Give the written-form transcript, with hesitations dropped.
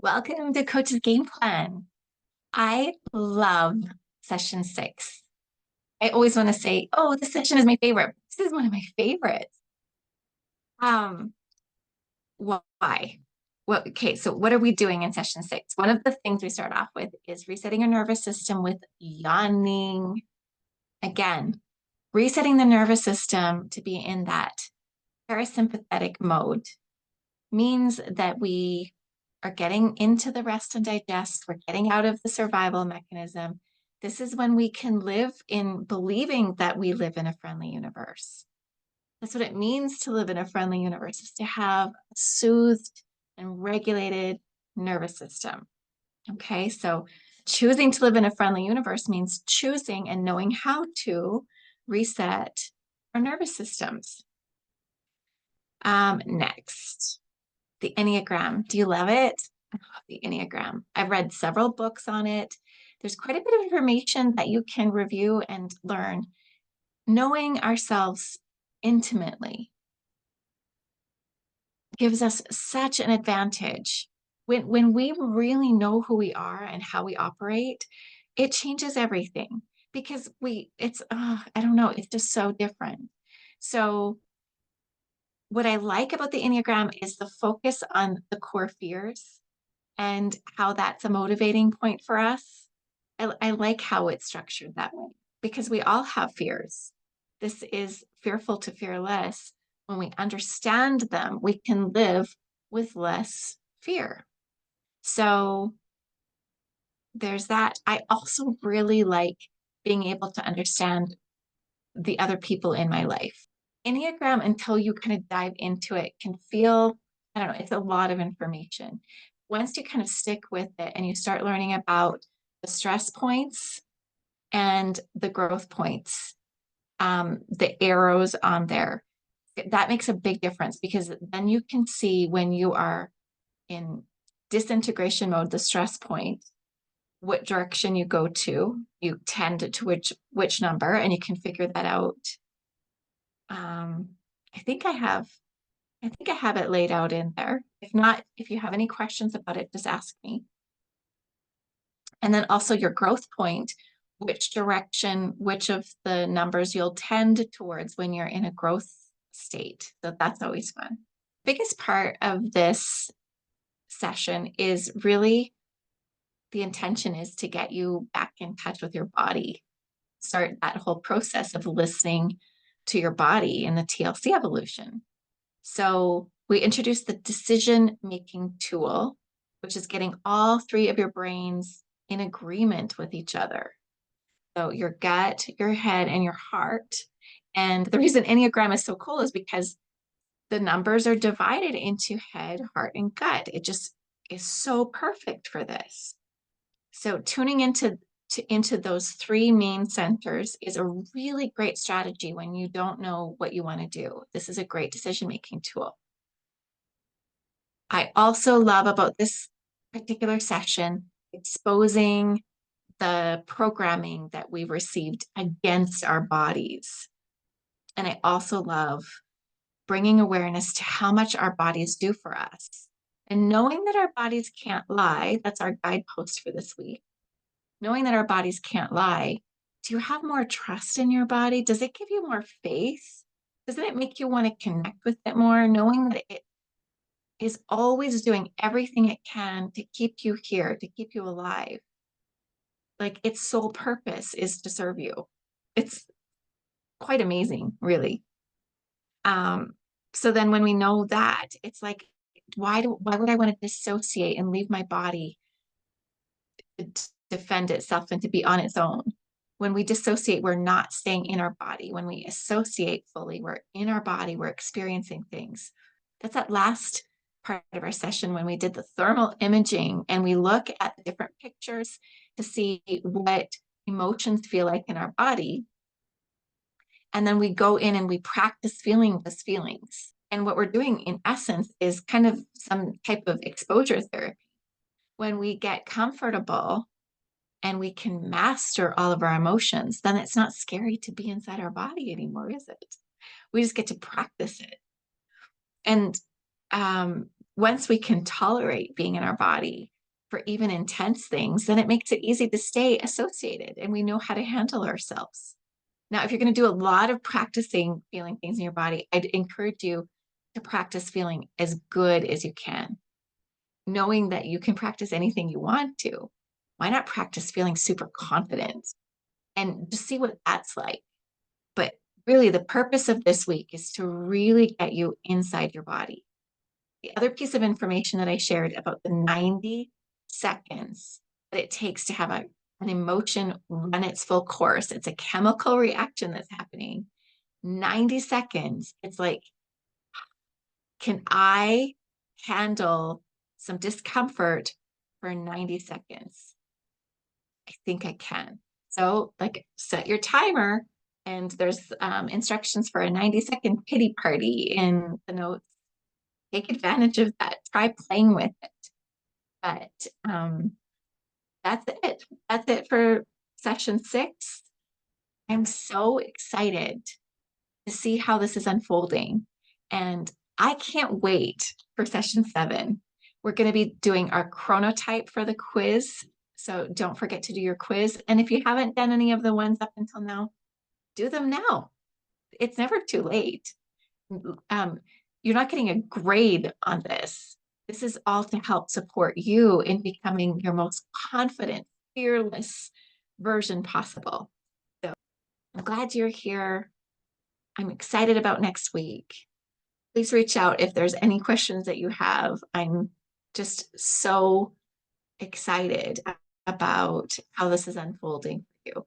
Welcome to Coach's Game Plan. I love session 6. I always want to say, oh, this session is my favorite. This is one of my favorites. Um, why? Well, okay, so what are we doing in session 6? One of the things we start off with is resetting our nervous system with yawning. Again, resetting the nervous system to be in that parasympathetic mode means that we are getting into the rest and digest. We're getting out of the survival mechanism. This is when we can live in believing that we live in a friendly universe. That's what it means to live in a friendly universe, is to have a soothed and regulated nervous system. Okay, so choosing to live in a friendly universe means choosing and knowing how to reset our nervous systems. Next, the Enneagram. Do you love it? I love the Enneagram. I've read several books on it. There's quite a bit of information that you can review and learn. Knowing ourselves intimately gives us such an advantage. When we really know who we are and how we operate, it changes everything because I don't know, it's just so different. So what I like about the Enneagram is the focus on the core fears and how that's a motivating point for us. I like how it's structured that way because we all have fears. This is fearful to fearless. When we understand them, we can live with less fear. So there's that. I also really like being able to understand the other people in my life. Enneagram, until you kind of dive into it, can feel, I don't know, it's a lot of information. Once you kind of stick with it and you start learning about the stress points and the growth points, the arrows on there, that makes a big difference because then you can see when you are in disintegration mode, the stress point, what direction you go to, you tend to which number, and you can figure that out. Um, I think I have it laid out in there. If not, if you have any questions about it, just ask me. And then also your growth point, which direction, which of the numbers you'll tend towards when you're in a growth state. So that's always fun. Biggest part of this session is really the intention is to get you back in touch with your body. Start that whole process of listening to your body in the TLC evolution. So we introduced the decision-making tool, which is getting all three of your brains in agreement with each other. So your gut, your head, and your heart. And the reason Enneagram is so cool is because the numbers are divided into head, heart, and gut. It just is so perfect for this. So tuning into those three main centers is a really great strategy when you don't know what you want to do. This is a great decision-making tool. I also love about this particular session exposing the programming that we've received against our bodies. And I also love bringing awareness to how much our bodies do for us. And knowing that our bodies can't lie, that's our guidepost for this week. Knowing that our bodies can't lie, do you have more trust in your body? Does it give you more faith? Doesn't it make you want to connect with it more? Knowing that it is always doing everything it can to keep you here, to keep you alive. Like its sole purpose is to serve you. It's quite amazing, really. So then when we know that, it's like, why would I want to dissociate and leave my body to defend itself and to be on its own? When we dissociate, we're not staying in our body. When we associate fully, we're in our body, we're experiencing things. That's that last part of our session when we did the thermal imaging and we look at the different pictures to see what emotions feel like in our body. And then we go in and we practice feeling those feelings. And what we're doing in essence is kind of some type of exposure therapy. When we get comfortable and we can master all of our emotions, then it's not scary to be inside our body anymore, is it? We just get to practice it. And once we can tolerate being in our body, for even intense things, then it makes it easy to stay associated and we know how to handle ourselves. Now, if you're going to do a lot of practicing feeling things in your body, I'd encourage you to practice feeling as good as you can, knowing that you can practice anything you want to. Why not practice feeling super confident and just see what that's like? But really, the purpose of this week is to really get you inside your body. The other piece of information that I shared about the 90 seconds that it takes to have an emotion run its full course, it's a chemical reaction that's happening. 90 seconds, it's like, can I handle some discomfort for 90 seconds? I think I can. So, like, set your timer, and there's instructions for a 90-second pity party in the notes. Take advantage of that. Try playing with it. But that's it. That's it for session 6. I'm so excited to see how this is unfolding. And I can't wait for session 7. We're going to be doing our chronotype for the quiz. So don't forget to do your quiz. And if you haven't done any of the ones up until now, do them now. It's never too late. Um, you're not getting a grade on this. This is all to help support you in becoming your most confident, fearless version possible. So I'm glad you're here. I'm excited about next week. Please reach out if there's any questions that you have. I'm just so excited about how this is unfolding for you.